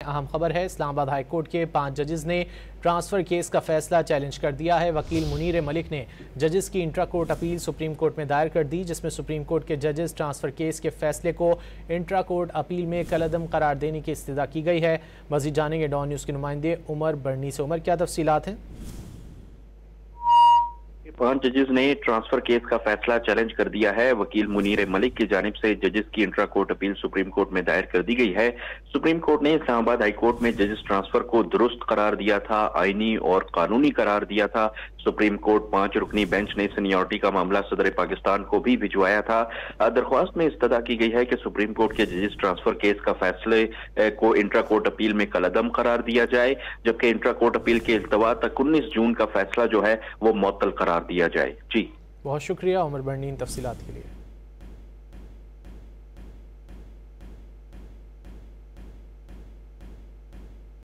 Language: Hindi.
अहम खबर है। इस्लामाबाद हाई कोर्ट के 5 जजेस ने ट्रांसफ़र केस का फैसला चैलेंज कर दिया है। वकील मुनीर मलिक ने जजेस की intra court appeal supreme court में दायर कर दी, जिसमें सुप्रीम कोर्ट के जजेस ट्रांसफ़र केस के फैसले को इंट्रा कोर्ट अपील में कलअदम करार देने की इस्तदा की गई है। मज़ीद जानेंगे डॉन न्यूज़ के नुमाइंदे उमर बर्नी से। उमर, क्या तफसीलात हैं? 5 जजेस ने ट्रांसफर केस का फैसला चैलेंज कर दिया है। वकील मुनीर मलिक की जानिब से जजेस की intra court appeal supreme court में दायर कर दी गई है। सुप्रीम कोर्ट ने इस्लामाबाद हाई कोर्ट में जजेस ट्रांसफर को दुरुस्त करार दिया था, आईनी और कानूनी करार दिया था। सुप्रीम कोर्ट 5 रुकनी बेंच ने सीनियरिटी का मामला सदर पाकिस्तान को भी भिजवाया था। दरख्वास्त में इस्तदा की गई है कि सुप्रीम कोर्ट के जजेस ट्रांसफर केस का फैसले को इंट्रा कोर्ट अपील में कलअदम करार दिया जाए, जबकि इंट्रा कोर्ट अपील के इल्तवा तक 19 जून का फैसला जो है वो मुअत्तल करार दिया जाए। जी, बहुत शुक्रिया उमर बर्नी इन तफसीलात के लिए।